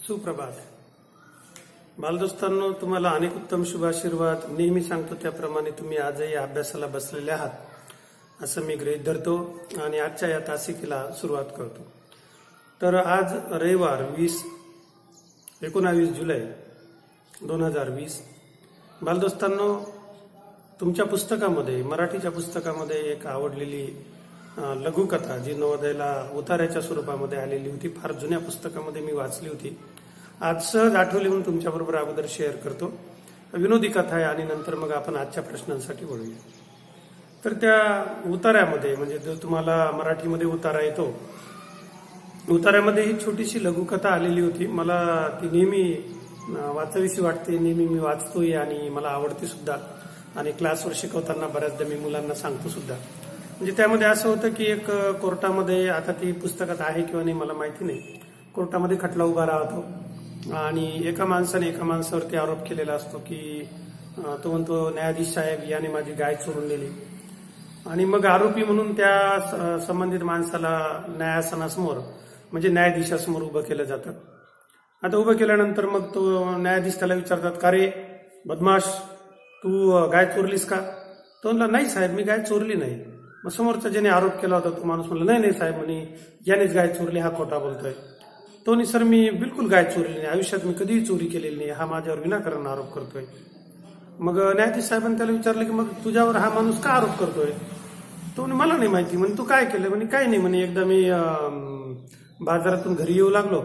सुप्रभात बालदोस्तांनो, तुम्हाला अनेक उत्तम शुभाशीर्वाद. नेहमी सांगतो त्याप्रमाणे तुम्ही आजही अभ्यासाला बसलेले आहात असं मी गृहीत धरतो आणि आजच्या या तासिकेला सुरुवात करतो. तर आज रविवार 19 जुलै 2020. बालदोस्तांनो, तुमच्या पुस्तकामध्ये, मराठीच्या पुस्तकामध्ये एक आवडलेली लघुकथा जी नवोदयला उतार्याच्या स्वरूपामध्ये आलेली होती, फार जुन्या पुस्तकामध्ये मी वाचली होती. आज सहज आठवली म्हणून तुमच्याबरोबर अगोदर शेअर करतो. विनोदी कथा आहे आणि नंतर मग आपण आजच्या प्रश्नांसाठी वळूया. तर त्या उतार्यामध्ये, म्हणजे जो तुम्हाला मराठीमध्ये उतारा येतो, उतार्यामध्ये ही छोटीशी लघुकथा आलेली होती. मला ती नेहमी वाचावीशी वाटते, नेहमी मी वाचतोय आणि मला आवडते सुद्धा. आणि क्लासवर शिकवताना बऱ्याचदा मी मुलांना सांगतो सुद्धा. म्हणजे त्यामध्ये असं होतं की एक कोर्टामध्ये, आता ती पुस्तकात आहे किंवा नाही मला माहिती नाही, कोर्टामध्ये खटला उभा राहतो आणि एका माणसाने एका माणसावरती आरोप केलेला असतो की तो म्हणतो, न्यायाधीश साहेब याने माझी गाय चोरून नेली. आणि मग आरोपी म्हणून त्या संबंधित माणसाला न्यायासनासमोर, म्हणजे न्यायाधीशासमोर उभं केलं जातं. आता उभं केल्यानंतर मग तो न्यायाधीश त्याला विचारतात, का रे बदमाश, तू गाय चोरलीस का? तो म्हणला, नाही साहेब, मी गाय चोरली नाही. मग समोरचा ज्याने आरोप केला होता तो माणूस म्हणला, नाही साहेब, म्हणे यानेच गाय चोरली, हा खोटा बोलतोय. तो नाही सर, मी बिलकुल गाय चोरली नाही, आयुष्यात मी कधीही चोरी केलेली नाही, हा माझ्यावर विनाकारण आरोप करतोय. मग न्यायाधीश साहेबांनी त्याला विचारलं की मग तुझ्यावर हा माणूस का आरोप करतोय? तो म्हणे, मला नाही माहिती. म्हणे तू काय केलं? म्हणे काही नाही, म्हणे एकदा मी बाजारातून घरी येऊ लागलो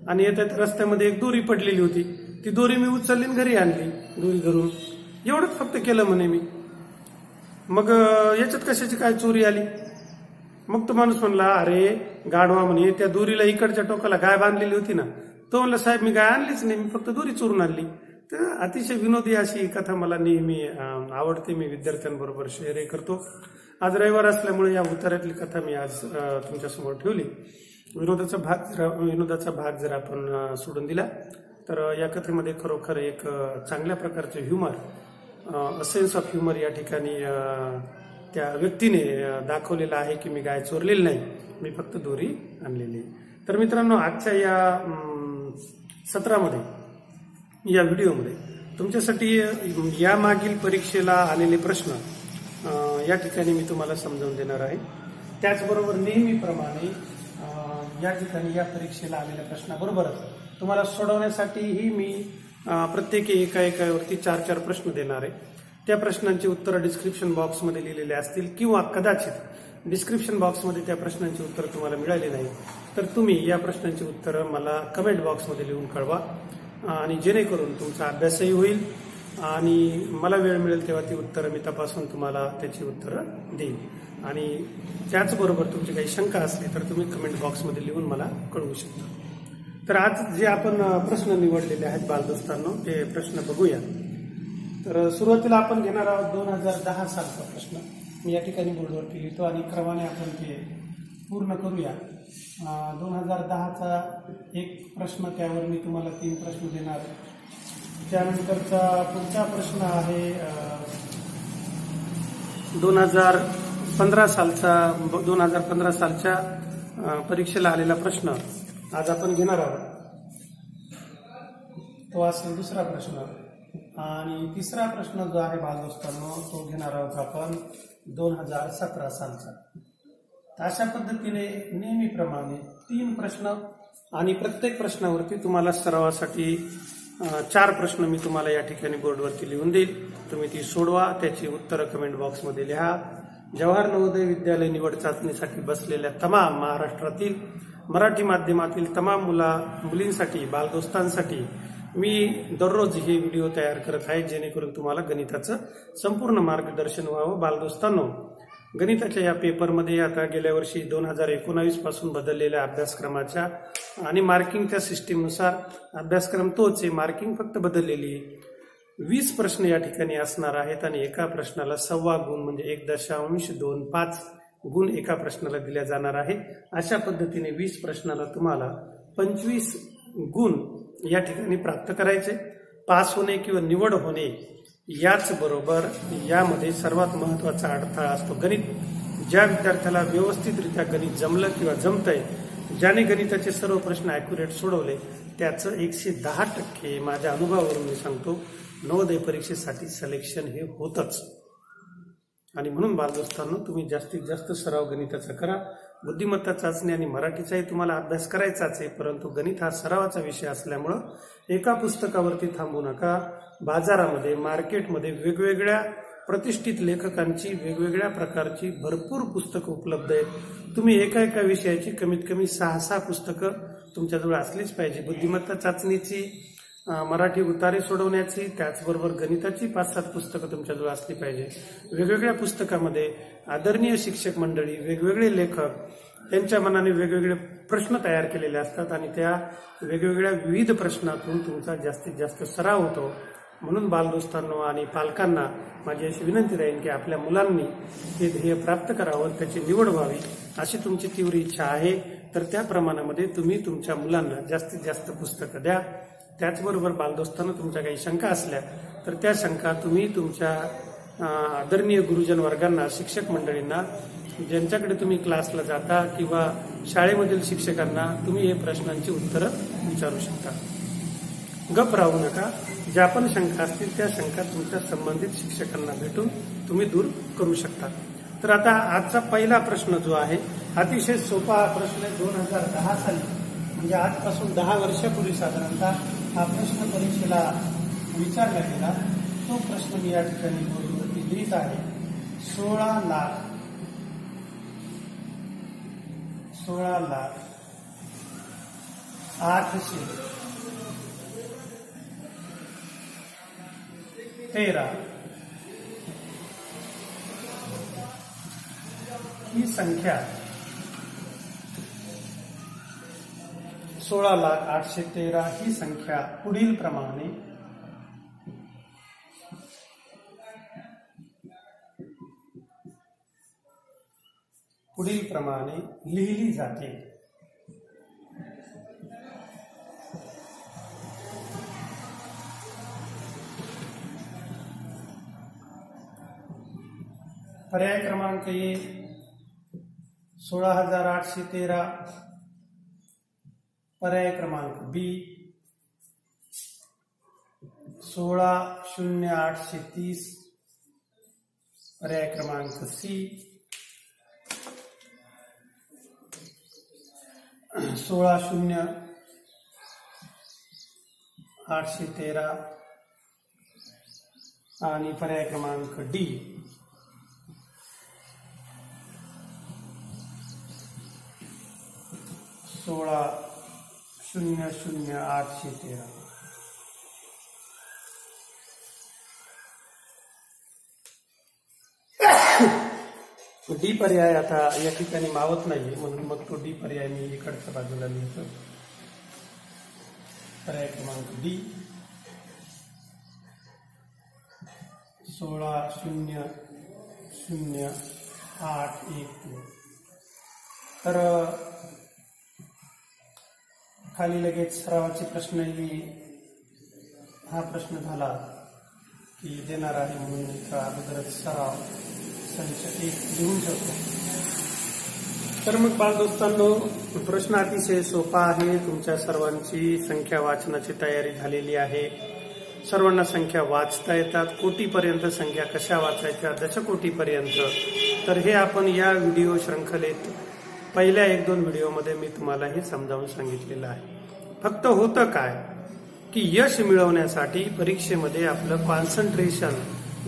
आणि येत्या रस्त्यामध्ये एक दोरी पडलेली होती, ती दोरी मी उचलली आणि घरी आणली, दोरी घरून, एवढंच फक्त केलं म्हणे मी. मग याच्यात कशाची काय चोरी आली? मग तो माणूस म्हणला, अरे गाढवा, म्हणे त्या दोरीला इकडच्या टोकाला गाय बांधलेली होती ना. तो म्हणला, साहेब मी गाय आणलीच नाही, मी फक्त दोरी चोरून आणली. तर अतिशय विनोदी अशी कथा मला नेहमी आवडते, मी विद्यार्थ्यांबरोबर शेअरही करतो. आज रविवार असल्यामुळे या उतार्यातली कथा मी आज तुमच्यासमोर ठेवली. विनोदाचा भाग जर आपण सोडून दिला तर या कथेमध्ये खरोखर एक चांगल्या प्रकारचे ह्युमर, सेन्स ऑफ ह्युमर या ठिकाणी त्या व्यक्तीने दाखवलेला आहे की मी गाय चोरलेली नाही, मी फक्त दोरी आणलेली. तर मित्रांनो, आजच्या या सत्रामध्ये, या व्हिडिओमध्ये तुमच्यासाठी या मागील परीक्षेला आलेले प्रश्न या ठिकाणी मी तुम्हाला समजावून देणार आहे. त्याचबरोबर नेहमीप्रमाणे या ठिकाणी या परीक्षेला आलेल्या प्रश्नाबरोबरच तुम्हाला सोडवण्यासाठीही मी प्रत्येकी एकावरती 4 प्रश्न देणार आहे. त्या प्रश्नांची उत्तरं डिस्क्रिप्शन बॉक्समध्ये लिहिलेले असतील किंवा कदाचित डिस्क्रिप्शन बॉक्समध्ये त्या प्रश्नांची उत्तरं तुम्हाला मिळाली नाही तर तुम्ही या प्रश्नांची उत्तरं मला कमेंट बॉक्समध्ये लिहून कळवा, आणि जेणेकरून तुमचा अभ्यासही होईल आणि मला वेळ मिळेल तेव्हा ती उत्तरं मी तपासून तुम्हाला त्याची उत्तरं देईन. आणि त्याचबरोबर तुमची काही शंका असली तर तुम्ही कमेंट बॉक्समध्ये लिहून मला कळवू शकता. तर आज जे आपण प्रश्न निवडलेले आहेत बालदोस्तांनो, ते प्रश्न बघूया. तर सुरुवातीला आपण घेणार आहोत 2010 सालचा प्रश्न. मी या ठिकाणी बोर्डवरती लिहितो आणि क्रमाने आपण ते पूर्ण करूया. 2010चा एक प्रश्न, त्यावर मी तुम्हाला 3 प्रश्न देणार. त्यानंतरचा पुढचा प्रश्न आहे 2015 सालच्या परीक्षेला आलेला प्रश्न आज आपण घेणार आहोत. तो असेल दुसरा प्रश्न. आणि तिसरा प्रश्न जो आहे बालदोस्तांनो, तो घेणार आहोत आपण 2017 सालचा. अशा पद्धतीने नेहमीप्रमाणे 3 प्रश्न आणि प्रत्येक प्रश्नावरती तुम्हाला सरावासाठी 4 प्रश्न मी तुम्हाला या ठिकाणी बोर्डवरती लिहून देईल. तुम्ही ती सोडवा, त्याची उत्तरं कमेंट बॉक्समध्ये लिहा. जवाहर नवोदय विद्यालय निवड चाचणीसाठी बसलेल्या तमाम महाराष्ट्रातील मराठी माध्यमातील तमाम मुलींसाठी, बालदोस्तांसाठी मी दररोज हे व्हिडिओ तयार करत आहे, जेणेकरून तुम्हाला गणिताचं संपूर्ण मार्गदर्शन व्हावं. बालदोस्तांनो, गणिताच्या या पेपरमध्ये आता गेल्या वर्षी 2019 पासून बदललेल्या अभ्यासक्रमाच्या आणि मार्किंगच्या सिस्टीमनुसार अभ्यासक्रम तोच आहे, मार्किंग फक्त बदललेली आहे. 20 प्रश्न या ठिकाणी असणार आहेत आणि एका प्रश्नाला 1.25 गुण, म्हणजे 1.25 गुण एका प्रश्नाला दिल्या जाणार आहे. अशा पद्धतीने 20 प्रश्नाला तुम्हाला 25 गुण या ठिकाणी प्राप्त करायचे. पास होणे किंवा निवड होणे याचबरोबर यामध्ये सर्वात महत्वाचा अडथळा असतो गणित. ज्या विद्यार्थ्याला व्यवस्थितरित्या गणित जमलं किंवा जमतंय ज्याने गणिताचे सर्व प्रश्न ॲक्युरेट सोडवले त्याचं 110% माझ्या अनुभवावरून मी सांगतो नवोदय परीक्षेसाठी सिलेक्शन हे होतच. आणि म्हणून बालदोस्तांनो, तुम्ही जास्तीत जास्त सराव गणिताचा करा. बुद्धिमत्ता चाचणी आणि मराठीचाही तुम्हाला अभ्यास करायचाच आहे, परंतु गणित हा सरावाचा विषय असल्यामुळं एका पुस्तकावरती थांबू नका. बाजारामध्ये, मार्केटमध्ये वेगवेगळ्या प्रतिष्ठित लेखकांची वेगवेगळ्या प्रकारची भरपूर पुस्तकं उपलब्ध आहेत. तुम्ही एका एका विषयाची कमीत कमी 6 पुस्तकं तुमच्याजवळ असलीच पाहिजे. बुद्धिमत्ता चाचणीची, मराठी उतारे सोडवण्याची, त्याचबरोबर गणिताची 5-7 पुस्तकं तुमच्याजवळ असली पाहिजे. वेगवेगळ्या पुस्तकामध्ये आदरणीय शिक्षक मंडळी, वेगवेगळे लेखक यांच्या मनाने वेगवेगळे प्रश्न तयार केलेले असतात आणि त्या वेगवेगळ्या विविध प्रश्नातून तुमचा जास्तीत जास्त सराव होतो. म्हणून बालदोस्तांनो आणि पालकांना माझी अशी विनंती राहील की आपल्या मुलांनी हे ध्येय प्राप्त करावं, त्याची निवड व्हावी अशी तुमची तीव्र इच्छा आहे. तर त्या प्रमाणामध्ये तुम्ही तुमच्या मुलांना जास्तीत जास्त पुस्तकं द्या. त्याचबरोबर बालदोस्तांनो, तुमच्या काही शंका असल्या तर त्या शंका तुम्ही तुमच्या आदरणीय गुरुजन वर्गांना, शिक्षक मंडळींना, ज्यांच्याकडे तुम्ही क्लासला जाता किंवा शाळेमधील शिक्षकांना तुम्ही हे प्रश्नांची उत्तरं विचारू शकता. गप राहू नका. ज्या पण शंका असतील त्या शंका तुमच्या संबंधित शिक्षकांना भेटून तुम्ही दूर करू शकता. तर आता आजचा पहिला प्रश्न जो आहे, अतिशय सोपा प्रश्न आहे. 2010 साली, म्हणजे आजपासून 10 वर्षापूर्वी साधारणतः हा प्रश्न परीक्षेला विचारला गेला. तो प्रश्न मी या ठिकाणी बोर्डवरती लिहित आहे. 16,08,13 ही संख्या 16,08,13 ही संख्या पुढील प्रमाणे लिहिली जाते. पर्याय क्रमांक ए 16,813, पर्याय क्रमांक बी 16,0830, पर्याय क्रमांक सी 16,0813 आणि पर्याय क्रमांक डी 16,0813. डी पर्याय आता या ठिकाणी मावत नाहीये, म्हणून मग तो डी पर्याय मी इकडच्या बाजूला लिहितो. पर्याय क्रमांक डी 16,0813. तर खाली लगेच सरावाचे प्रश्नही हा प्रश्न झाला की देणार आहे, म्हणून अगोदरच सराव संच 1 लिहून ठेवतो. तर मग बालदोस्तांनो, प्रश्न अतिशय सोपा आहे. तुमच्या सर्वांची संख्या वाचनाची तयारी झालेली आहे. सर्वांना संख्या वाचता येतात. कोटीपर्यंत संख्या कशा वाचायच्या, दशकोटीपर्यंत. तर हे आपण या व्हिडिओ शृंखलेत पहिल्या 1-2 व्हिडिओमध्ये मी तुम्हाला हे समजावून सांगितलेलं आहे. फक्त होतं काय की यश मिळवण्यासाठी परीक्षेमध्ये आपलं कॉन्सन्ट्रेशन,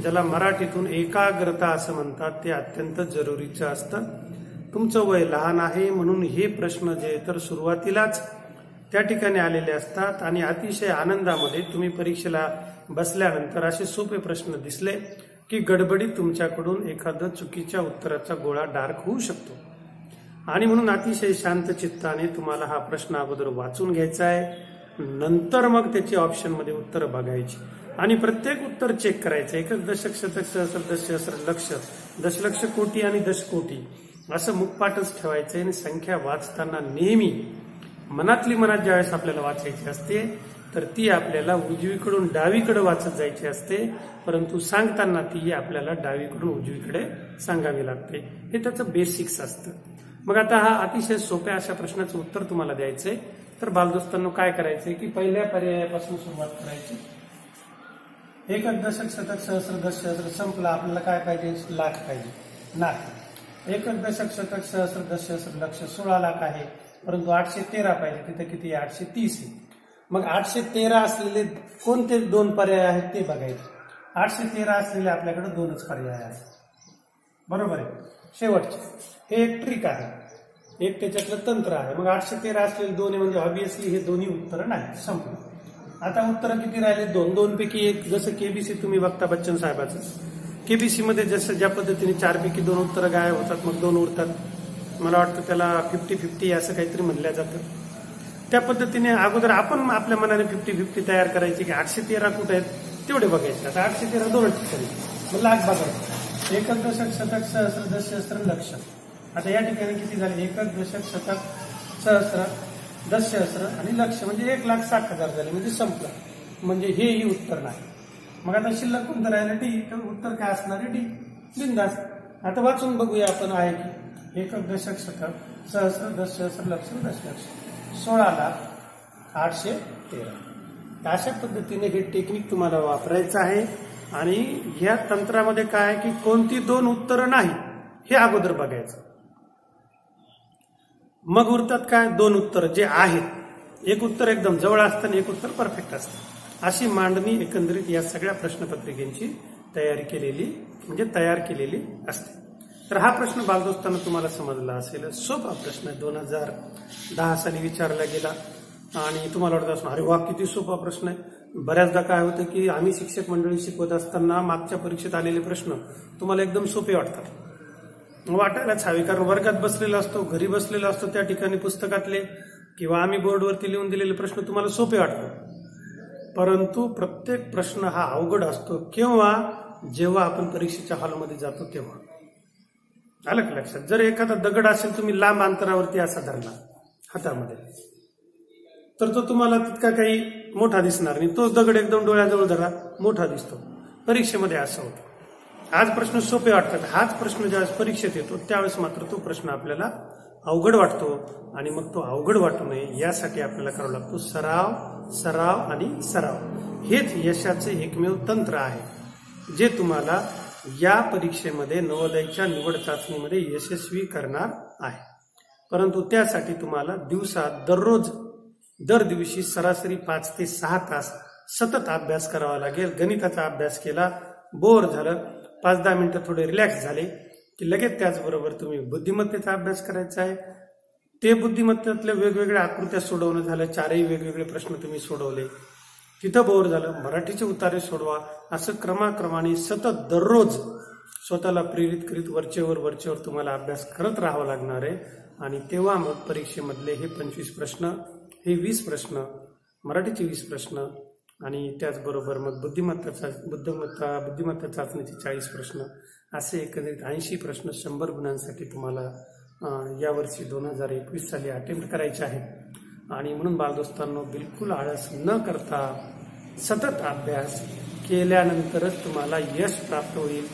ज्याला मराठीतून एकाग्रता असं म्हणतात, ते अत्यंत जरुरीचं असतं. तुमचं वय लहान आहे म्हणून हे प्रश्न जे तर सुरुवातीलाच त्या ठिकाणी आलेले असतात आणि अतिशय आनंदामध्ये तुम्ही परीक्षेला बसल्यानंतर असे सोपे प्रश्न दिसले की गडबडीत तुमच्याकडून एखादं चुकीच्या उत्तराचा गोळा डार्क होऊ शकतो. आणि म्हणून अतिशय शांत चित्ताने तुम्हाला हा प्रश्न अगोदर वाचून घ्यायचा आहे, नंतर मग त्याची ऑप्शनमध्ये उत्तर बघायची आणि प्रत्येक उत्तर चेक करायचं. एकच दशक, शतक, सहस्र, दशसहस्र, लक्ष, दशलक्ष, कोटी आणि दशकोटी असं मुखपाठच ठेवायचं. आणि संख्या वाचताना नेहमी मनातली मनात ज्यावेळेस आपल्याला वाचायची असते तर ती आपल्याला उजवीकडून डावीकडे वाचत जायची असते, परंतु सांगताना ती आपल्याला डावीकडून उजवीकडे सांगावी लागते. हे त्याचं बेसिक्स असतं. मग आता हा अतिशय सोप्या अशा प्रश्नाचं उत्तर तुम्हाला द्यायचंय. तर बालदोस्तांनो काय करायचंय की पहिल्या पर्यायापासून सुरुवात करायची. एकक दशक शतक सहस्र दशसहस्र संपला, आपल्याला काय पाहिजे, लाख पाहिजे. नाही, एकक दशक शतक सहस्र दशसहस्र लक्ष 16 लाख आहे, परंतु 813 पाहिजे. तिथे किती आहे, 830 आहे. मग 813 असलेले कोणते 2 पर्याय आहेत ते बघायचे. 813 असलेले आपल्याकडे 2च पर्याय आहेत. बरोबर आहे. शेवटचे हे एक ट्रिक आहे, एक त्याच्यातलं तंत्र आहे. मग 813 असलेले 2 म्हणजे ऑब्व्हियसली हे दोन्ही उत्तर नाही, संपलं. आता उत्तर किती राहिले, 2. पैकी एक. जसं केबीसी तुम्ही बघता बच्चन साहेबाचं, केबीसी मध्ये जसं ज्या पद्धतीने 4 पैकी 2 उत्तर गायब होतात, मग 2 उरतात. मला वाटतं त्याला 50-50 असं काहीतरी म्हणलं जातं. त्या पद्धतीने अगोदर आपण आपल्या मनाने 50-50 तयार करायची की 813 कुठे आहेत तेवढे बघायचे. आता 813 2 ठिकाणी, मग लाख बघायचं. एकक दशक शतक सहस्र दशसहस्र लक्ष. आता या ठिकाणी किती झाले, एकक दशक शतक सहस्र दशसहस्र आणि लक्ष म्हणजे 1,60,000 झाले, म्हणजे संपलं. म्हणजे हेही उत्तर नाही. मग आता शिल्लक कोणतं राहिलं, डी. तर उत्तर काय असणार आहे, डी. बिंदास. आता वाचून बघूया आपण आहे की एकक दशक शतक सहस्र दशसहस्र लक्ष दशलक्ष 16,813. अशा पद्धतीने हे टेक्निक तुम्हाला वापरायचं आहे. आणि ह्या तंत्रामध्ये काय आहे की कोणती 2 उत्तरं नाही हे अगोदर बघायचं. मग उरतात काय, 2 उत्तर जे आहेत. एक उत्तर एकदम जवळ असतं आणि एक उत्तर परफेक्ट असतं. अशी मांडणी एकंदरीत या सगळ्या प्रश्नपत्रिकेची तयार केलेली असते. तर हा प्रश्न बालदोस्तांना तुम्हाला समजला असेल. सोपा प्रश्न आहे, 2010 साली विचारला गेला आणि तुम्हाला वाटत असणार अरे वा किती सोपा प्रश्न आहे. बऱ्याचदा काय होतं की आम्ही शिक्षक मंडळी शिकवत असताना मागच्या परीक्षेत आलेले प्रश्न तुम्हाला एकदम सोपे वाटतात. वाटायलाच हवे, कारण वर्गात बसलेला असतो, घरी बसलेला असतो, त्या ठिकाणी पुस्तकातले किंवा आम्ही बोर्डवरती लिहून दिलेले प्रश्न तुम्हाला सोपे वाटतात. परंतु प्रत्येक प्रश्न हा अवघड असतो केव्हा, जेव्हा आपण परीक्षेच्या हॉलमध्ये जातो तेव्हा. आलं का लक्षात. जर एखादा दगड असेल, तुम्ही लांब अंतरावरती असा धरला हातामध्ये, तर तो तुम्हाला तितका काही मोठा दिसणार नाही. तो दगड एकदम डोळ्याजवळ धरा, मोठा दिसतो. परीक्षेमध्ये असं होतं. आज प्रश्न सोपे वाटतात, हाच प्रश्न ज्यावेळेस परीक्षेत येतो त्यावेळेस मात्र तो प्रश्न आपल्याला अवघड वाटतो. आणि मग तो अवघड वाटू नये यासाठी आपल्याला करावं लागतो सराव, सराव आणि सराव. हेच यशाचे एकमेव तंत्र आहे, जे तुम्हाला या परीक्षेमध्ये नवोदयच्या निवड चाचणीमध्ये यशस्वी करणार आहे. परंतु त्यासाठी तुम्हाला दिवसात दर दिवशी सरासरी 5 ते 6 तास सतत अभ्यास करावा लागेल. गणिताचा अभ्यास केला, बोर झालं, 5-10 मिनिटं थोडे रिलॅक्स झाले की लगेच त्याचबरोबर तुम्ही बुद्धिमत्तेचा अभ्यास करायचा आहे. ते बुद्धिमत्तेतल्या वेगवेगळ्या आकृत्या सोडवणं झालं, 4ही वेगवेगळे प्रश्न तुम्ही सोडवले, तिथं बोर झालं, मराठीचे उतारे सोडवा. असं क्रमाक्रमाने सतत दररोज स्वतःला प्रेरित करीत वरचेवर तुम्हाला अभ्यास करत राहावा लागणार आहे. आणि तेव्हा मग परीक्षेमधले हे 25 प्रश्न, हे 20 प्रश्न, मराठीचे 20 प्रश्न आणि त्याचबरोबर मग बुद्धिमत्ता चाचणीचे 40 प्रश्न, असे एकंदरीत 80 प्रश्न 100 गुणांसाठी तुम्हाला यावर्षी 2021 साली अटेम्प्ट करायचे आहेत. आणि म्हणून बालदोस्तांनो, बिलकुल आळस न करता सतत अभ्यास केल्यानंतरच तुम्हाला यश प्राप्त होईल.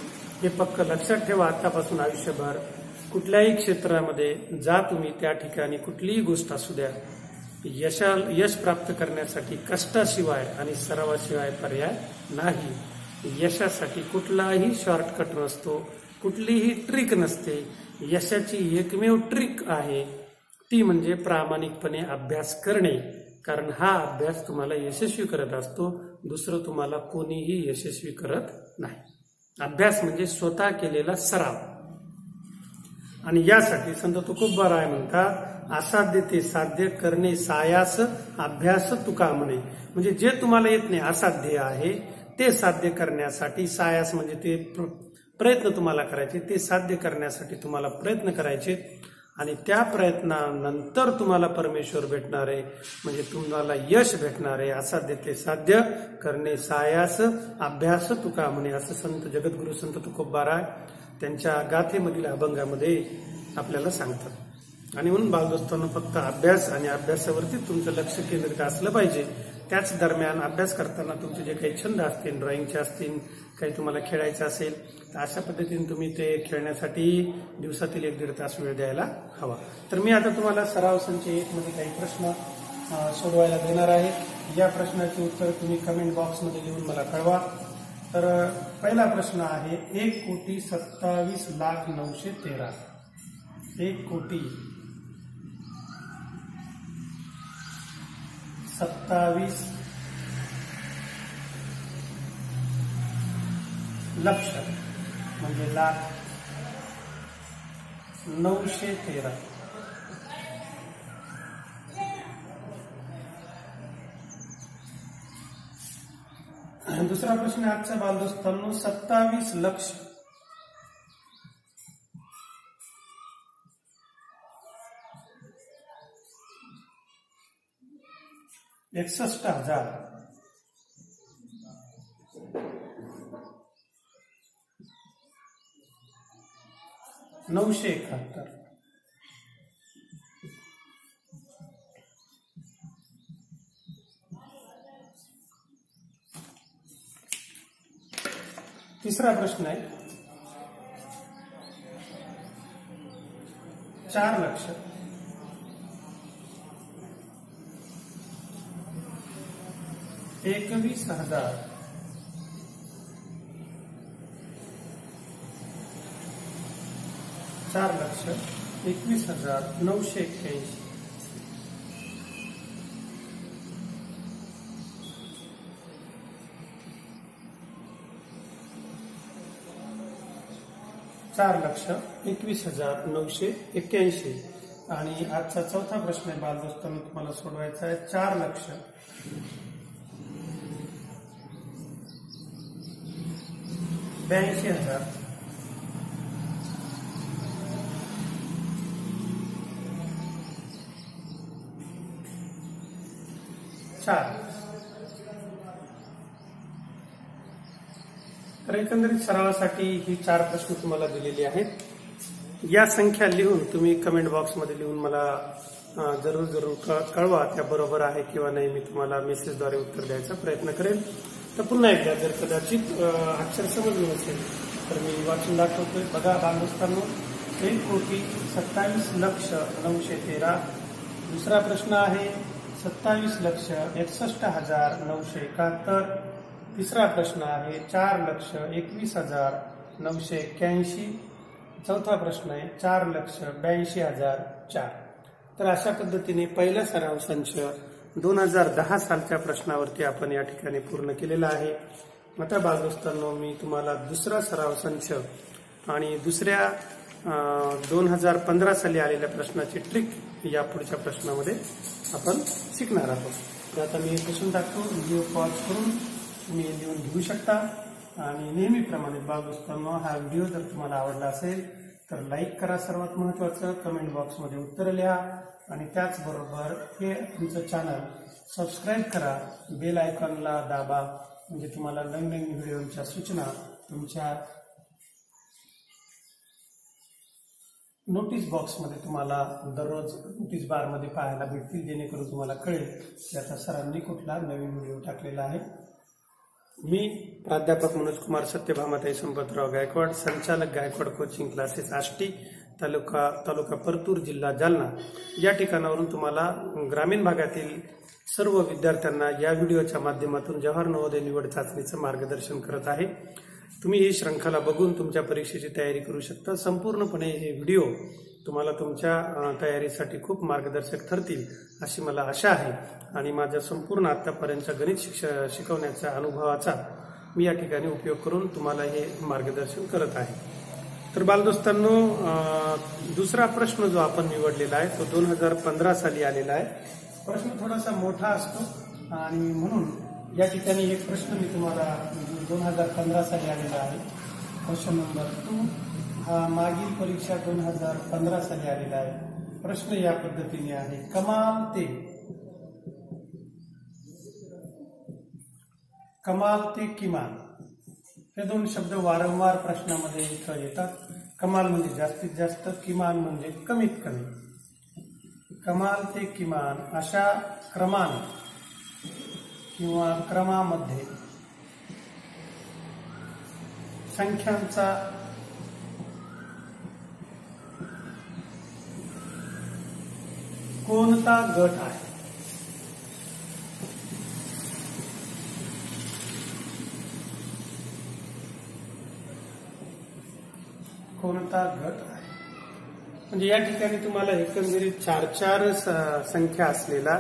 हे पक्क लक्षात ठेवा. आतापासून आयुष्यभर कुठल्याही क्षेत्रामध्ये जा तुम्ही, त्या ठिकाणी कुठलीही गोष्ट असू द्या, यश प्राप्त करण्यासाठी कष्टाशिवाय आणि सरावाशिवाय पर्याय नाही. यशासाठी कुठलाही शॉर्टकट नसतो, कुठलीही ट्रिक नसते. यशाची एकमेव ट्रिक आहे, ती म्हणजे प्रामाणिकपणे अभ्यास करणे. कारण हा अभ्यास तुम्हाला यशस्वी करत असतो, दुसरं तुम्हाला कोणीही यशस्वी करत नाही. अभ्यास म्हणजे स्वतः केलेला सराव. आणि यासाठी संत तुकोबाराय म्हणतात, असाध्य ते साध्य करणे सायास, अभ्यास तुका म्हणे. म्हणजे जे तुम्हाला येत नाही, असाध्य आहे, ते साध्य करण्यासाठी, सायास म्हणजे ते प्रयत्न तुम्हाला करायचे, ते साध्य करण्यासाठी तुम्हाला प्रयत्न करायचे. आणि त्या प्रयत्नानंतर तुम्हाला परमेश्वर भेटणार आहे, म्हणजे तुम्हाला यश भेटणार आहे. असाध्य ते साध्य करणे सायास, अभ्यास तुका म्हणे, असं संत जगद्गुरु संत तुकोबाराय त्यांच्या गाथेमधील अभंगामध्ये आपल्याला सांगतात. आणि म्हणून बालदोस्तांनो, फक्त अभ्यास आणि अभ्यासावरती तुमचं लक्ष केंद्रित असलं पाहिजे. त्याच दरम्यान अभ्यास करताना तुमचे जे काही छंद असतील, ड्रॉइंगचे असतील, काही तुम्हाला खेळायचं असेल, तर अशा पद्धतीने तुम्ही ते खेळण्यासाठी दिवसातील 1-1.5 तास वेळ द्यायला हवा. तर मी आता तुम्हाला सराव संच 1 मध्ये काही प्रश्न सोडवायला देणार आहे. या प्रश्नाचे उत्तर तुम्ही कमेंट बॉक्समध्ये लिहून मला कळवा. तर पहिला प्रश्न आहे 1,27,913. 1,27,00,000 म्हणजे लाख 913. दुसरा प्रश्न आजच्या बालदोस्तांनो 27 लक्ष 61,000 971. तीसरा प्रश्न आहे 4 लक्ष 21,000 4,21,981. 4,21,981. आणि आजचा चौथा प्रश्न आहे बालदोस्तांनो, तुम्हाला सोडवायचा आहे 4,82,000 4. तर एकंदरीत सरावासाठी ही 4 प्रश्न तुम्हाला दिलेले आहेत. या संख्या लिहून तुम्ही कमेंट बॉक्समध्ये लिहून मला जरूर कळवा, त्या बरोबर आहे किंवा नाही. मी तुम्हाला मेसेजद्वारे उत्तर द्यायचा प्रयत्न करेन. तर पुन्हा एकदा जर कदाचित अक्षर समजलं नसेल तर मी वाचून दाखवतोय. बघा बालदोस्तांनो, 1,27,00,913. दुसरा प्रश्न आहे 27,61,971. तिसरा प्रश्न आहे 4,21,981. चौथा प्रश्न आहे 4,82,004. तर अशा पद्धतीने पहिला सराव संच 2010 सालच्या प्रश्नावरती आपण या ठिकाणी पूर्ण केलेला आहे. आता बालदोस्तांनो, मी तुम्हाला दुसरा सराव संच आणि दुसऱ्या 2015 साली आलेल्या प्रश्नाची ट्रिक या पुढच्या प्रश्नामध्ये आपण शिकणार आहोत. तर आता मी पुसून टाकतो. व्हिडिओ पॉज करून तुम्ही लिहून घेऊ शकता. आणि नेहमीप्रमाणे बालदोस्तांनो, हा व्हिडिओ जर तुम्हाला आवडला असेल तर लाईक करा. सर्वात महत्त्वाचं, कमेंट बॉक्समध्ये उत्तर लिहा. आणि त्याचबरोबर हे तुमचं चॅनल सबस्क्राईब करा. बेल आयकॉनला दाबा, म्हणजे तुम्हाला नवीन व्हिडिओच्या सूचना तुमच्या नोटीस बॉक्समध्ये तुम्हाला दररोज नोटीस बारमध्ये पाहायला भेटतील, जेणेकरून तुम्हाला कळेल की आता सरांनी कुठला नवीन व्हिडिओ टाकलेला आहे. मी प्राध्यापक मनोज कुमार सत्यभामाताई संपतराव गायकवाड, संचालक गायकवाड कोचिंग क्लासेस, आष्टी, तालुका परतूर, जिल्हा जालना, या ठिकाणावरून तुम्हाला ग्रामीण भागातील सर्व विद्यार्थ्यांना या व्हिडिओच्या माध्यमातून जवाहर नवोदय निवड चाचणीचं मार्गदर्शन करत आहे. तुम्ही ही श्रृंखला बघून तुमच्या परीक्षेची तयारी करू शकता. संपूर्णपणे हे व्हिडिओ तुम्हाला तुमच्या तयारीसाठी खूप मार्गदर्शक ठरतील अशी मला आशा आहे. आणि माझ्या संपूर्ण आतापर्यंतच्या गणित शिकवण्याच्या अनुभवाचा मी या ठिकाणी उपयोग करून तुम्हाला हे मार्गदर्शन करत आहे. तर बालदोस्तांनो, दुसरा प्रश्न जो आपण निवडलेला आहे तो 2015 साली आलेला आहे. प्रश्न थोडासा मोठा असतो आणि म्हणून या ठिकाणी एक प्रश्न मी तुम्हाला 2015 साली आलेला आहे. क्वेश्चन नंबर 2 हा मागील परीक्षा 2015 साली आलेला आहे. प्रश्न या पद्धतीने आहे, कमाल ते किमान हे 2 शब्द वारंवार प्रश्नामध्ये इथं येतात. कमाल म्हणजे जास्तीत जास्त, किमान म्हणजे कमीत कमी. कमाल ते किमान अशा क्रमाने किंवा क्रमामध्ये संख्यांचा कोणता गट आहे? कोणता गट आहे? म्हणजे या ठिकाणी तुम्हाला एकंदरीत 4 संख्या असलेला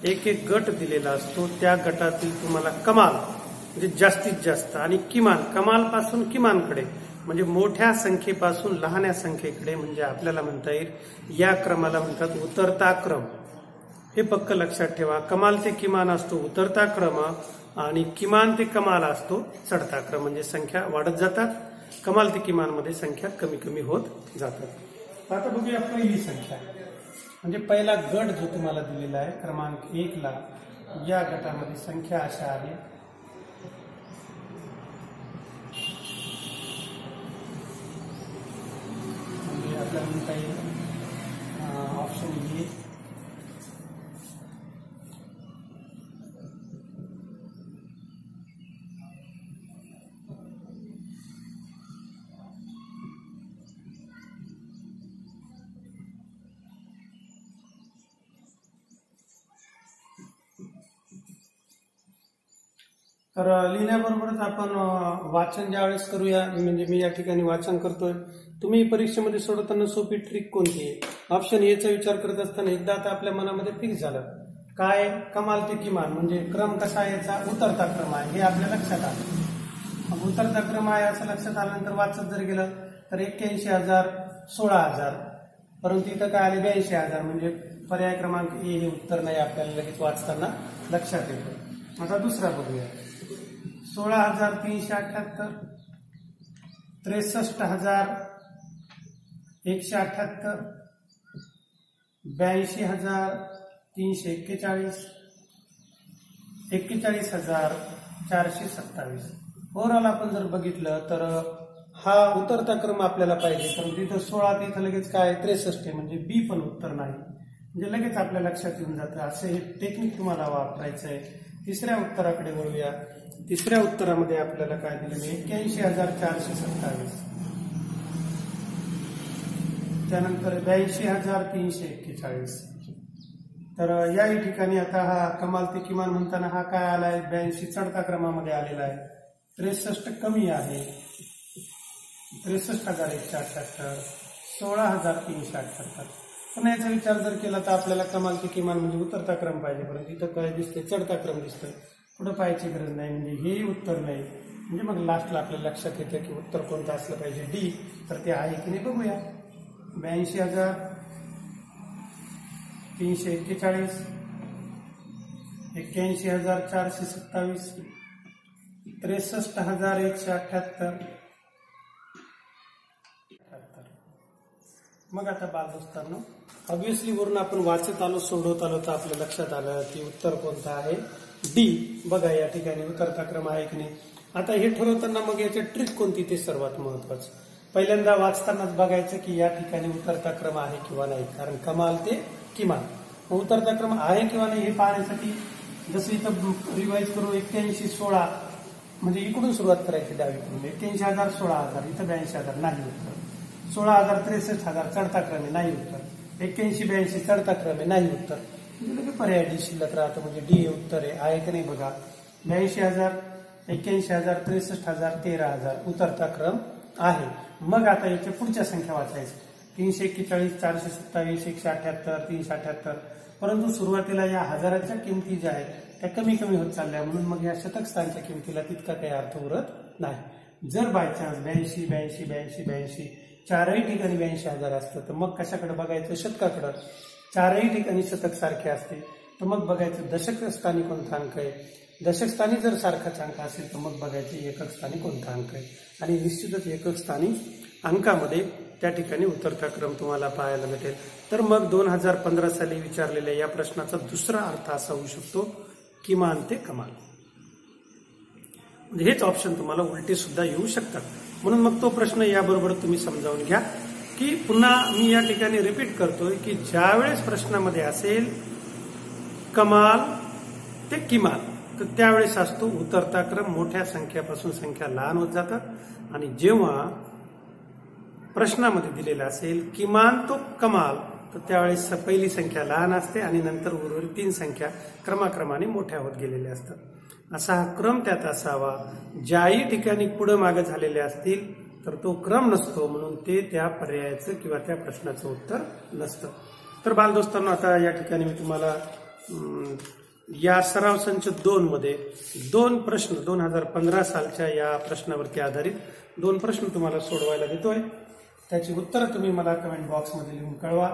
एक गट दिलेला असतो. त्या गटातील तुम्हाला कमाल म्हणजे जास्तीत जास्त आणि किमान, कमाल पासून किमानकडे म्हणजे मोठ्या संख्येपासून लहान्या संख्येकडे, म्हणजे आपल्याला म्हणता येईल या क्रमाला म्हणतात उतरता क्रम. हे पक्क लक्षात ठेवा. कमाल ते किमान असतो उतरता क्रम आणि किमान ते कमाल असतो चढता क्रम. म्हणजे संख्या वाढत जातात, कमाल ते किमान मध्ये संख्या कमी कमी होत जातात. आता बघूया पहिली संख्या, म्हणजे पहिला गट जो तुम्हाला दिलेला आहे क्रमांक 1 ला, या गटामध्ये संख्या अशा आहे. म्हणजे आपल्याला म्हणता येईल ऑप्शन ए, तर लिहिण्याबरोबरच आपण वाचन ज्यावेळेस करूया. म्हणजे मी या ठिकाणी वाचन करतोय, तुम्ही परीक्षेमध्ये सोडवताना सोपी ट्रिक कोणती आहे? ऑप्शन ए चा विचार करत असताना एकदा आता आपल्या मनामध्ये फिक्स झालं काय, कमाल ते किमान म्हणजे क्रम कसा आहे याचा उतरता क्रम आहे हे आपल्या लक्षात आलं. मग उतरता क्रम आहे असं लक्षात आल्यानंतर वाचत जर गेलं तर 81,000, 16,000, परंतु इथं काय आले 82,000, म्हणजे पर्याय क्रमांक ए हे उत्तर नाही आपल्याला लगेच वाचताना लक्षात येतं. आता दुसरा बघूया. 16,378, 63,178, 82,341, 41,427. ओव्हरऑल आपण जर बघितलं तर हा उतरता क्रम आपल्याला पाहिजे, परंतु इथं 16 तिथं लगेच काय 63 आहे, म्हणजे बी पण उत्तर नाही. म्हणजे लगेच आपल्या लक्षात येऊन जातं. असं हे टेक्निक तुम्हाला वापरायचं आहे. तिसऱ्या उत्तराकडे वळूया. तिसऱ्या उत्तरामध्ये आपल्याला काय दिलेलं आहे 81,427, त्यानंतर 82,341. तर याही ठिकाणी आता हा कमाल ते किमान म्हणताना हा काय आलाय 82 चढता क्रमामध्ये आलेला आहे. 63 कमी आहे, 63,178, 16,378. पण याचा विचार जर केला तर आपल्याला कमाल ते किमान म्हणजे उतरता क्रम पाहिजे, परंतु इथं काय दिसतंय चढता क्रम दिसतोय. पुढे पाहायची गरज नाही, म्हणजे हे उत्तर नाही. म्हणजे मग लास्टला आपल्या लक्षात येतं की उत्तर कोणतं असलं पाहिजे, डी. तर ते आहे की नाही बघूया. 82,341, 81,427, 63,178. मग आता बालदोस्तांनो, ऑब्व्हियसली वरून आपण वाचत आलो, सोडवत आलो, तर आपल्या लक्षात आलं की उत्तर कोणतं आहे, डी. बघा या ठिकाणी उतरता क्रम आहे की नाही. आता हे ठरवताना मग याची ट्रिक कोणती ते सर्वात महत्वाचं. पहिल्यांदा वाचतानाच बघायचं की या ठिकाणी उतरता क्रम आहे किंवा नाही, कारण कमाल ते किमान. उतरता क्रम आहे किंवा नाही हे पाहण्यासाठी जसं इथं रिवाइज करू 81,16, म्हणजे इकडून सुरुवात करायची डावीकडून. 81,000, 16,000, इथं 82,000 नाही उत्तर. 16,000, 63,000 चढता क्रमे नाही उत्तर. 81,82 चढता क्रमे नाही उत्तर. म्हणजे पर्याय डी शिल्लक राहतं, म्हणजे डी हे उत्तर आहे की नाही बघा. 82,000, 81,000, 63,000, 13,000 उतरता क्रम आहे. मग आता याच्या पुढच्या संख्या वाचायच्या 341, 427, 178, 378. परंतु सुरुवातीला या हजाराच्या किमती ज्या आहेत त्या कमी कमी होत चालल्या, म्हणून मग या शतक स्थानच्या किमतीला तितका काही अर्थ उरत नाही. जर बायचान्स 82, 82, 82, 82 चारही ठिकाणी 82,000 असतं तर मग कशाकडे बघायचं, शतकाकडं. चारही ठिकाणी शतक सारखे असते तर मग बघायचं दशक स्थानी कोणता अंक आहे. दशक स्थानी जर सारखाच अंक असेल तर मग बघायचं एकक स्थानी कोणता अंक आहे. आणि निश्चितच एकक स्थानी अंकामध्ये त्या ठिकाणी उतरता क्रम तुम्हाला पाहायला भेटेल. तर मग 2015 साली विचारलेल्या या प्रश्नाचा दुसरा अर्थ असा होऊ शकतो किमान ते कमाल. म्हणजे हेच ऑप्शन तुम्हाला उलटे सुद्धा येऊ शकतात. म्हणून मग तो प्रश्न याबरोबर तुम्ही समजावून घ्या की पुन्हा मी या ठिकाणी रिपीट करतोय की ज्यावेळेस प्रश्नामध्ये असेल कमाल ते किमान तर त्यावेळेस असतो उतरता क्रम, मोठ्या संख्यापासून संख्या लहान होत जातात आणि जेव्हा प्रश्नामध्ये दिलेला असेल किमान तो कमाल, तर त्यावेळेस पहिली संख्या लहान असते आणि नंतर उर्वरित 3 संख्या क्रमाक्रमाने मोठ्या होत गेलेल्या असतात। असा हा क्रम त्यात असावा। ज्याही ठिकाणी पुढे मागे झालेले असतील तर तो क्रम नसतो, म्हणून ते त्या पर्यायाचं किंवा त्या प्रश्नाचं उत्तर नसतं। तर बालदोस्तांनो, आता या ठिकाणी मी तुम्हाला या सराव संच 2 मध्ये 2 प्रश्न 2015 सालच्या या प्रश्नावरती आधारित 2 प्रश्न तुम्हाला सोडवायला देतोय। त्याची उत्तरं तुम्ही मला कमेंट बॉक्समध्ये लिहून कळवा।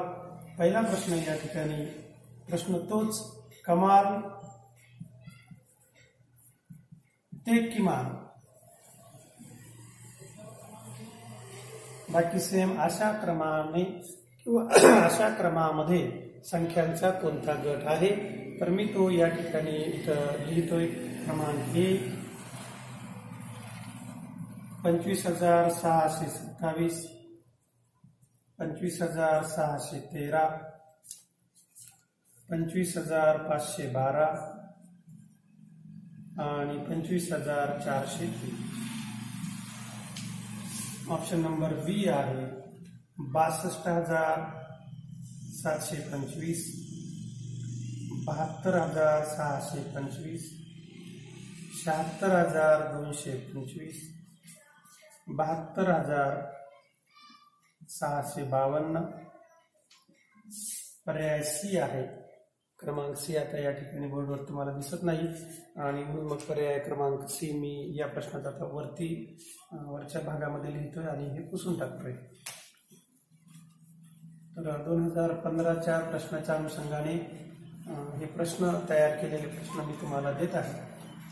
पहिला प्रश्न या ठिकाणी प्रश्न तोच, कमाल ते किमान, बाकी सेम, अशा क्रमाने किंवा अशा क्रमामध्ये संख्यांचा कोणता गट आहे? तर मी तो या ठिकाणी इथं लिहितोय। क्रमांक 1 25,627, 25,613, 25,512 आणि 25,403। ऑप्शन नंबर बी आहे 62,725, 72,625, 76,225, 72,652। पर्याय सी आहे। क्रमांक सी आता या ठिकाणी बोर्डवर तुम्हाला दिसत नाही आणि म्हणून मग पर्याय क्रमांक सी मी या प्रश्नात आता वरच्या भागामध्ये लिहितोय आणि हे पुसून टाकतोय। तर 2015च्या प्रश्नाच्या अनुषंगाने हे प्रश्न तयार केलेले प्रश्न मी तुम्हाला देत आहे।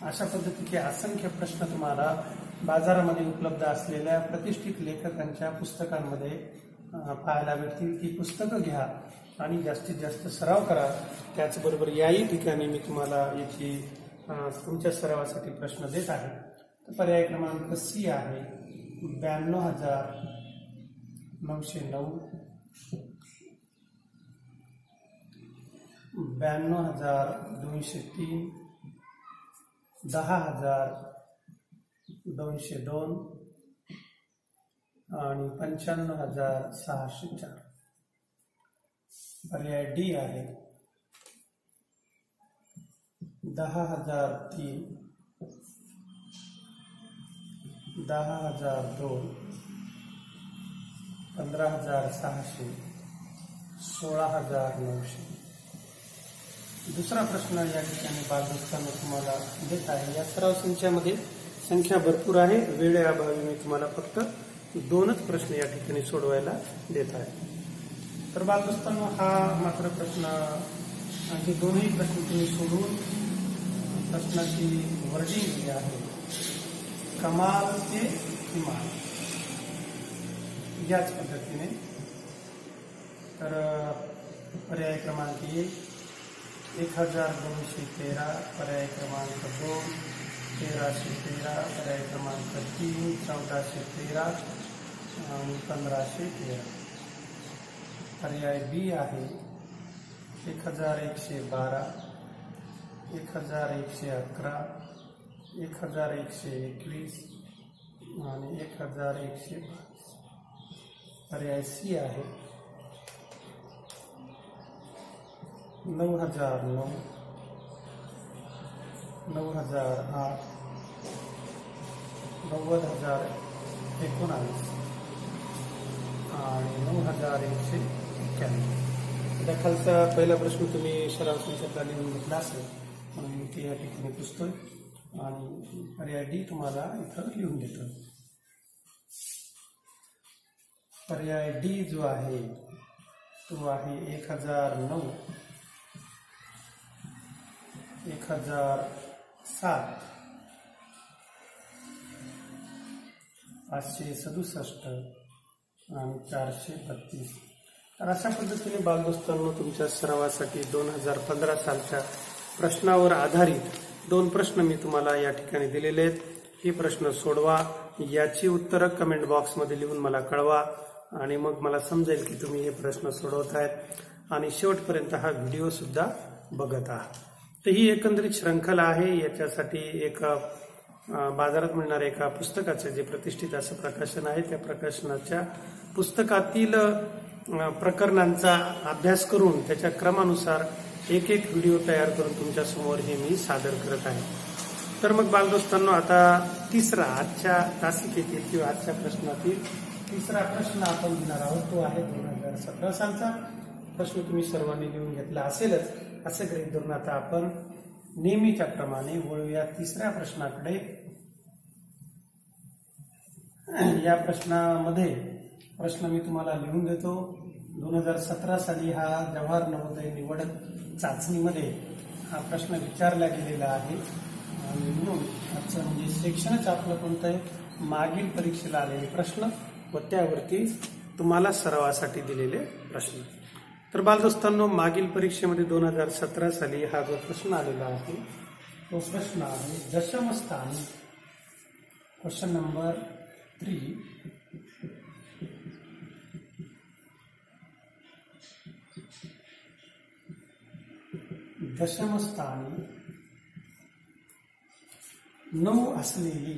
अशा पद्धतीचे असंख्य प्रश्न तुम्हाला बाजारामध्ये उपलब्ध असलेल्या प्रतिष्ठित लेखकांच्या पुस्तकांमध्ये पाहायला भेटतील। ती पुस्तकं घ्या आणि जास्तीत जास्त सराव करा। त्याचबरोबर याही ठिकाणी मी तुम्हाला याची तुमच्या सरावासाठी प्रश्न देत आहे। तर पर्याय क्रमांक सी आहे 92,909, 92,203, 10,202 आणि 95,604। पर्याय डी आहे 10,003, 10,002, 15,600, 16,900। दुसरा प्रश्न या ठिकाणी बालदोस्तांनो तुम्हाला देत आहे। या सराव संचामध्ये संख्या भरपूर आहे, वेळेअभावी मी तुम्हाला फक्त 2च प्रश्न या ठिकाणी सोडवायला देत आहे। तर बालदोस्तांनो, हा मात्र प्रश्न, हे दोन्ही प्रश्न तुम्ही सोडून प्रश्नाची वर्डिंग जी आहे कमाल ते किमान याच पद्धतीने। तर पर्याय क्रमांक 1 1,213, पर्याय क्रमांक 2 1,313, पर्याय क्रमांक 3 1,413 आणि 1,513। पर्याय बी आहे 1,112, 1,111, 1,121 आणि 1,122। पर्याय सी आहे 9,009, 9,008, 90,019 आणि 9,191। खालचा पहिला प्रश्न तुम्ही सराव संचातला लिहून घेतला असेल म्हणून मी ते या ठिकाणी पुसतोय आणि पर्याय डी तुम्हाला इथं लिहून देतो। पर्याय डी जो आहे तो आहे 1,009, 1,007, 567 आणि 432। तर अशा पद्धतीने बालदोस्तांनो, तुमच्या सरावासाठी 2015 सालच्या प्रश्नावर आधारित 2 प्रश्न मी तुम्हाला या ठिकाणी दिलेले आहेत। हे प्रश्न सोडवा, याची उत्तरं कमेंट बॉक्समध्ये लिहून मला कळवा आणि मग मला समजेल की तुम्ही हे प्रश्न सोडवत आहेत आणि शेवटपर्यंत हा व्हिडिओ सुद्धा बघत आहात। तर ही एकंदरीत श्रृंखला आहे. याच्यासाठी एक बाजारात मिळणारे एका पुस्तकाचे जे प्रतिष्ठित असं प्रकाशन आहे, त्या प्रकाशनाच्या पुस्तकातील प्रकरणांचा अभ्यास करून त्याच्या क्रमानुसार एक एक व्हिडिओ तयार करून तुमच्या समोर हे मी सादर करत आहे. तर मग बालदोस्तांनो, आता तिसरा आजच्या तासिकेतील किंवा आजच्या प्रश्नातील तिसरा प्रश्न आपण घेणार आहोत. तो आहे 2017 सालचा प्रश्न. तुम्ही सर्वांनी लिहून घेतला असेलच असं गृहीत धरून आता आपण नेहमीच्या प्रमाणे वळूया तिसऱ्या प्रश्नाकडे. या प्रश्नामध्ये प्रश्न मी तुम्हाला लिहून देतो. 2017 साली हा जवाहर नवोदय निवड चाचणीमध्ये हा प्रश्न विचारला गेलेला आहे आणि म्हणून आजचं म्हणजे सेक्शनच आपलं कोणतं आहे, मागील परीक्षेला आलेले प्रश्न व त्यावरती तुम्हाला सरावासाठी दिलेले प्रश्न. तर बालदोस्तांनो, मागील परीक्षेमध्ये 2017 साली हा जो प्रश्न आलेला आहे तो प्रश्न आहे दशम स्थानी. Question number 3. दशम स्थानी 9 असलेली,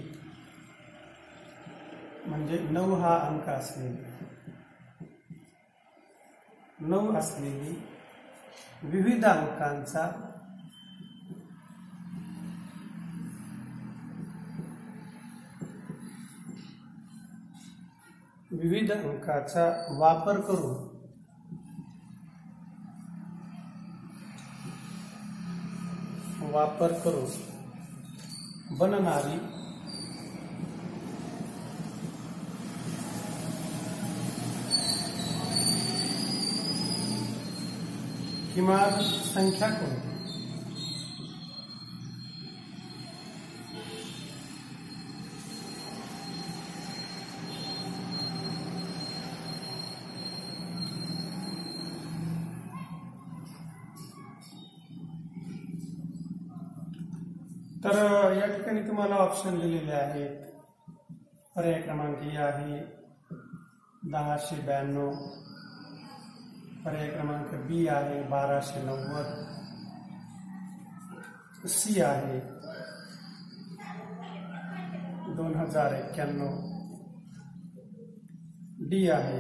म्हणजे 9 हा अंक असलेली, 9 असलेली विविध अंकांचा वापर करून बनणारी किमान संख्या कोणती? तर या ठिकाणी तुम्हाला ऑप्शन दिलेले आहेत. पर्याय क्रमांक ए आहे 1092, पर्याय क्रमांक बी आहे 1290, सी आहे 2091, डी आहे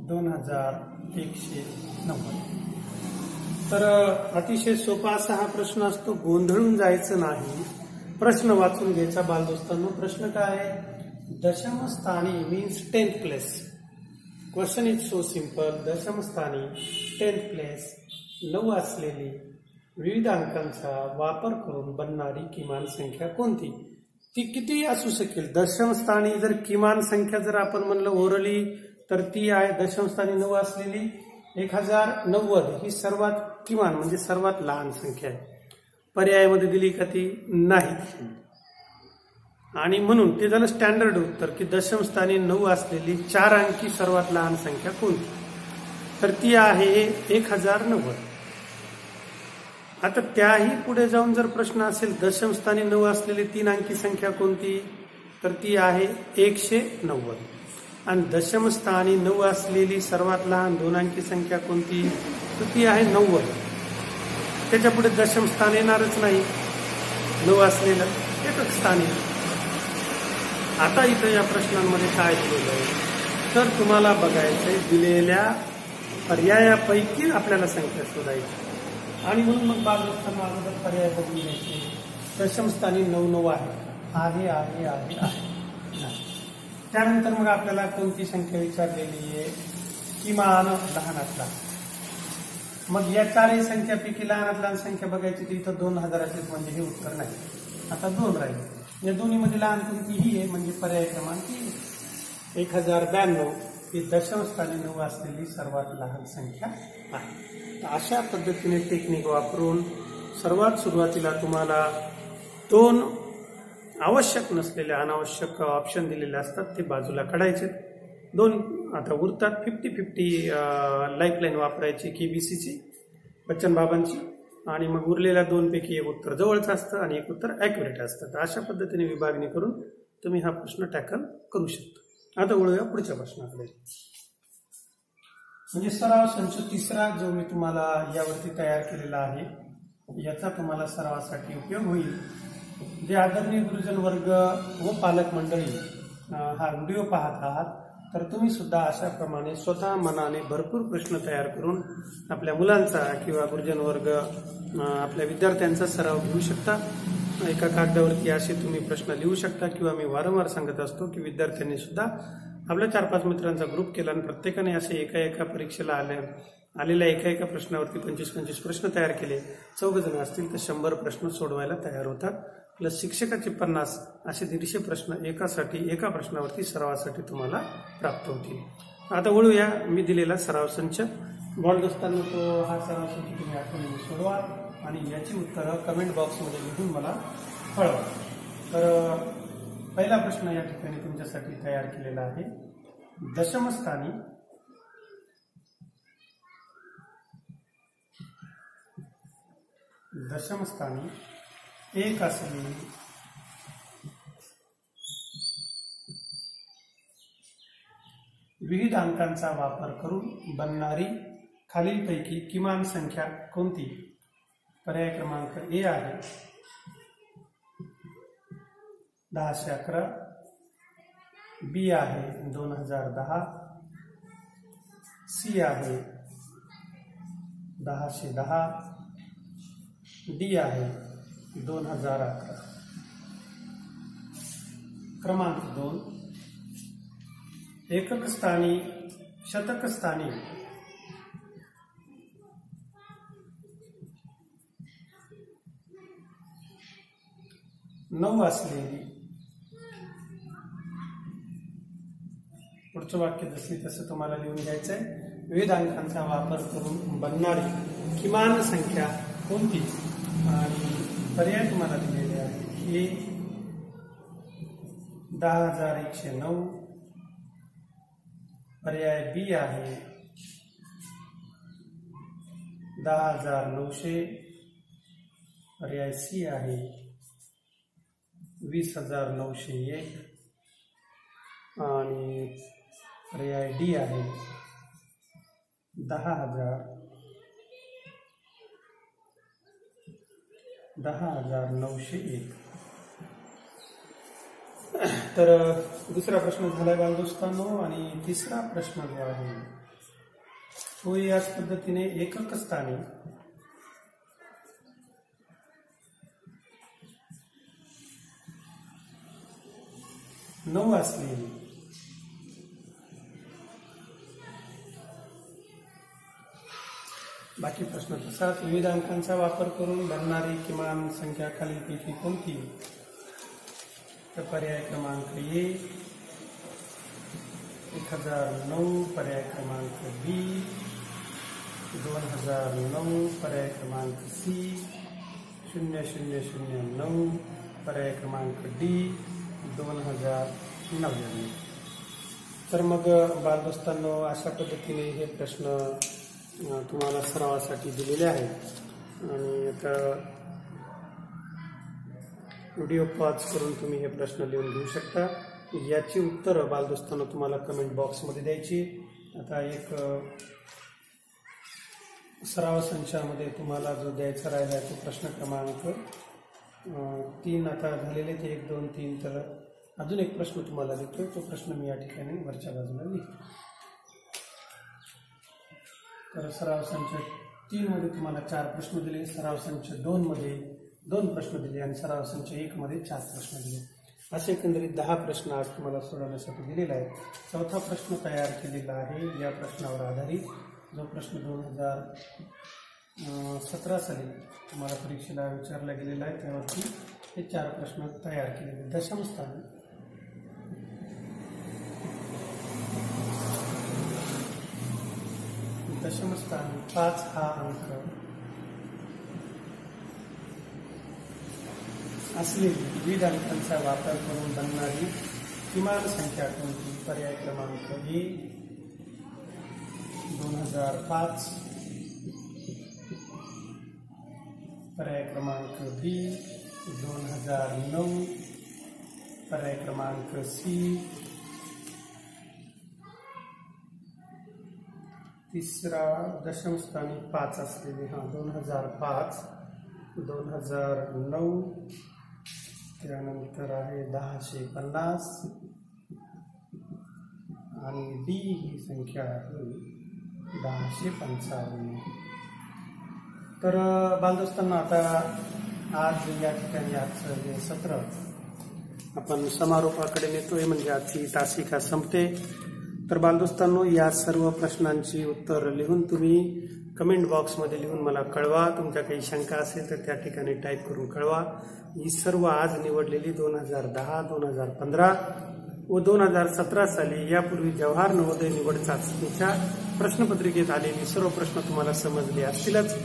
2190. तर अतिशय सोपा असा हा प्रश्न असतो. गोंधळून जायचं नाही, प्रश्न वाचून घ्यायचा. बालदोस्तांनो, प्रश्न काय आहे? दशम स्थानी means 10th place. Question is so simple. दशम स्थानी 10th प्लेस 9 असलेली विविध अंकांचा वापर करून बनणारी किमान संख्या कोणती? ती किती असू शकेल? दशम स्थानी जर किमान संख्या जर आपण म्हणलं ओरली तर ती आहे दशम स्थानी 9 असलेली 1090. ही सर्वात किमान म्हणजे सर्वात लहान संख्या आहे. पर्यायामध्ये दिली का ती? नाही. आणि म्हणून ते झालं स्टँडर्ड उत्तर की दशम स्थानी 9 असलेली 4 अंकी सर्वात लहान संख्या कोणती? तर ती आहे 1090. आता त्याही पुढे जाऊन जर प्रश्न असेल दशम स्थानी 9 असलेली 3 अंकी संख्या कोणती? तर ती आहे 190. आणि दशम स्थानी 9 असलेली सर्वात लहान 2 अंकी संख्या कोणती? तर ती आहे 90. त्याच्या पुढे दशम स्थान येणारच नाही. 9 असलेलं एकच स्थान येईल. आता इथं या प्रश्नांमध्ये काय दिलेलं आहे तर तुम्हाला बघायचंय दिलेल्या पर्यायापैकी आपल्याला संख्या शोधायची. आणि म्हणून मग बालदोस्तांना अगोदर पर्याय बघून घ्यायचे. दशम स्थानी 9 आहे. त्यानंतर मग आपल्याला कोणती संख्या विचारलेली आहे? किमान लहानातला. मग या 4 संख्यापैकी लहानात लहान संख्या बघायची तर इथं 2000 म्हणजे हे उत्तर नाही. आता 2 राहिले. या दोन्हीमध्ये लहान कोणती? ही आहे म्हणजे पर्याय क्रमांक 1092 ही दशम स्थानी 9 असलेली सर्वात लहान संख्या आहे. अशा पद्धतीने टेक्निक वापरून सर्वात सुरुवातीला तुम्हाला 2 आवश्यक नसलेले अनावश्यक ऑप्शन दिलेले असतात ते बाजूला काढायचे. 2 आता उरतात. 50-50 लाईफलाईन वापरायची केबीसीची बच्चन बाबांची. आणि मग उरलेल्या 2 पैकी एक उत्तर जवळचं असतं आणि एक उत्तर ॲक्युरेट असतं. तर अशा पद्धतीने विभागणी करून तुम्ही हा प्रश्न टॅकल करू शकता. आता वळूया पुढच्या प्रश्नाकडे. म्हणजे सराव संच 3 जो मी तुम्हाला यावरती तयार केलेला आहे. याचा तुम्हाला सरावासाठी उपयोग होईल. जे आदरणीय गुरुजन वर्ग व पालक मंडळी हा व्हिडिओ पाहत आहात, तर तुम्ही सुद्धा अशाप्रमाणे स्वतः मनाने भरपूर प्रश्न तयार करून आपल्या मुलांचा किंवा गुरुजन वर्ग आपल्या विद्यार्थ्यांचा सराव घेऊ शकता. एका कागदावरती असे तुम्ही प्रश्न लिहू शकता किंवा मी वारंवार सांगत असतो की विद्यार्थ्यांनी सुद्धा आपल्या 4-5 मित्रांचा ग्रुप केला आणि प्रत्येकाने असे एका परीक्षेला आलेल्या एका प्रश्नावरती 25-25 प्रश्न तयार केले. 4 जण असतील तर 100 प्रश्न सोडवायला तयार होतात. प्लस शिक्षकाचे 50 असे 150 प्रश्न एका प्रश्नावरती सरावासाठी तुम्हाला प्राप्त होतील. आता वळूया मी दिलेला सराव संच. बालदोस्तांनो, तो हा सराव संच तुम्ही आठवणीने सोडवा आणि याची उत्तरं कमेंट बॉक्समध्ये लिहून मला कळवा. तर पहिला प्रश्न या ठिकाणी तुमच्यासाठी तयार केलेला आहे. दशमस्थानी एक असलेली विविध अंकांचा वापर करून बनणारी खालीलपैकी किमान संख्या कोणती? पर्याय क्रमांक ए आहे 1011, बी आहे 2010, सी आहे 1010, डी आहे 2011. क्रमांक 2, एकक स्थानी शतक स्थानी 9 असलेली, पुढचं वाक्य जसे तसं तुम्हाला लिहून घ्यायचंय. विविध अंकांचा वापर करून बनणारी किमान संख्या कोणती? आणि पर्याय तुम्हाला दिलेले आहे. ए 10,109, पर्याय बी आहे 10,900, पर्याय सी आहे 20,901 आणि पर्याय डी आहे 10,901. तर दुसरा प्रश्न झालाय बालदोस्तांनो. आणि तिसरा प्रश्न जो आहे तो याच पद्धतीने एकक स्थानी 9 असलेली बाकी प्रश्न तसाच. विविध अंकांचा वापर करून बनणारी किमान संख्या खालीलपैकी कोणती? तर पर्याय क्रमांक ए 1009, पर्याय क्रमांक बी 2009, पर्याय क्रमांक सी 0009, पर्याय क्रमांक डी 2099. तर मग बालदोस्तांनो, अशा पद्धतीने हे प्रश्न तुम्हाला सरावासाठी दिलेले आहेत. आणि आता व्हिडिओ पॉज करून तुम्ही हे प्रश्न लिहून घेऊ शकता. याची उत्तरं बालदोस्तांनो तुम्हाला कमेंट बॉक्समध्ये द्यायची. आता एक सराव संचामध्ये तुम्हाला जो द्यायचा राहिला आहे तो प्रश्न क्रमांक 3 आता झालेले ते 1, 2, 3. तर अजून एक प्रश्न तुम्हाला देतोय. तो प्रश्न मी या ठिकाणी वरच्या बाजूला लिहितो. तर सराव संच 3 मध्ये तुम्हाला 4 प्रश्न दिले, सराव संच 2 मध्ये 2 प्रश्न दिले आणि सराव संच 1 मध्ये 4 प्रश्न दिले. असे एकंदरीत 10 प्रश्न आज तुम्हाला सोडवण्यासाठी दिलेला आहे. चौथा प्रश्न तयार केलेला आहे या प्रश्नावर आधारित. जो प्रश्न 2017 साली तुम्हाला परीक्षेला विचारला गेलेला आहे, त्यावरती हे 4 प्रश्न तयार केलेले. दशमस्थानी दशमस्थानी 5 हा अंक असलेली विविध अंकांचा वापर करून बनणारी किमान संख्या कोणती? पर्याय क्रमांक ए 2005, पर्याय क्रमांक बी 2009, पर्याय क्रमांक सी, तिसरा दशमस्थानी 5 असलेली 2005, 2009, त्यानंतर आहे 1050 आणि डी ही संख्या आहे 1055. तर बालदोस्तांना आता आज या ठिकाणी आजचं जे सत्र आपण समारोपाकडे नेतोय, म्हणजे आजची तासिका संपते. तर बालदोस्तांनो, या सर्व प्रश्नांची उत्तर लिहून तुम्ही कमेंट बॉक्समध्ये लिहून मला कळवा. तुमच्या काही शंका असेल तर त्या ठिकाणी टाईप करून कळवा. ही सर्व आज निवडलेली 2010, 2015 व 2017 साली यापूर्वी जवाहर नवोदय निवड चाचणीच्या प्रश्नपत्रिकेत आलेली सर्व प्रश्न तुम्हाला समजले असतीलच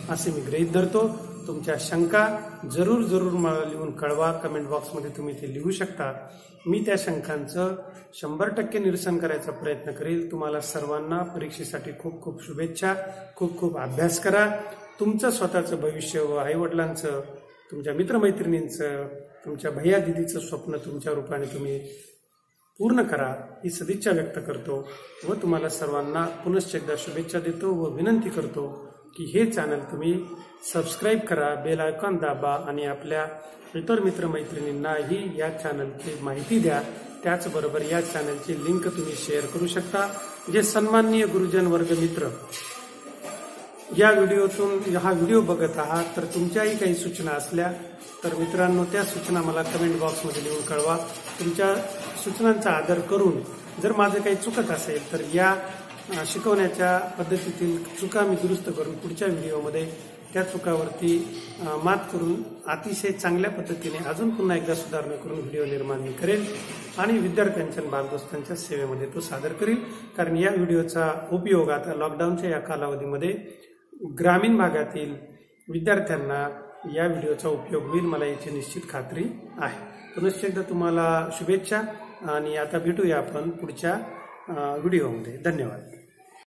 असे मी गृहीत धरतो. तुमच्या शंका जरूर मला लिहून कळवा. कमेंट बॉक्समध्ये तुम्ही ते लिहू शकता. मी त्या शंकांचं 100% निरसन करायचा प्रयत्न करेल. तुम्हाला सर्वांना परीक्षेसाठी खूप खूप शुभेच्छा. खूप अभ्यास करा. तुमचं स्वतःचं भविष्य व आईवडिलांचं, तुमच्या मित्रमैत्रिणींचं, तुमच्या भैया दिदीचं स्वप्न तुमच्या रूपाने तुम्ही पूर्ण करा ही सदिच्छा व्यक्त करतो व तुम्हाला सर्वांना पुनश्च एकदा शुभेच्छा देतो व विनंती करतो की हे चॅनल तुम्ही सबस्क्राईब करा, बेल आयकॉन दाबा आणि आपल्या इतर मित्रमैत्रिणींनाही या चॅनलची माहिती द्या. त्याचबरोबर या चॅनलची लिंक तुम्ही शेअर करू शकता. जे सन्माननीय गुरुजन वर्ग मित्र या व्हिडिओतून हा व्हिडिओ बघत आहात तर तुमच्याही काही सूचना असल्या तर मित्रांनो त्या सूचना मला कमेंट बॉक्समध्ये लिहून कळवा. तुमच्या सूचनांचा आदर करून जर माझं काही चुकत असेल तर या शिकवण्याच्या पद्धतीतील चुका मी दुरुस्त करून पुढच्या व्हिडिओमध्ये त्या चुकावरती मात करून अतिशय चांगल्या पद्धतीने अजून पुन्हा एकदा सुधारणा करून व्हिडिओ निर्माण मी करेल आणि विद्यार्थ्यांच्या बालदोस्तांच्या सेवेमध्ये तो सादर करेल. कारण या व्हिडिओचा उपयोग आता लॉकडाऊनच्या या कालावधीमध्ये ग्रामीण भागातील विद्यार्थ्यांना या व्हिडिओचा उपयोग होईल, मला याची निश्चित खात्री आहे. पुनश्च एकदा तुम्हाला शुभेच्छा आणि आता भेटूया आपण पुढच्या व्हिडिओमध्ये. धन्यवाद.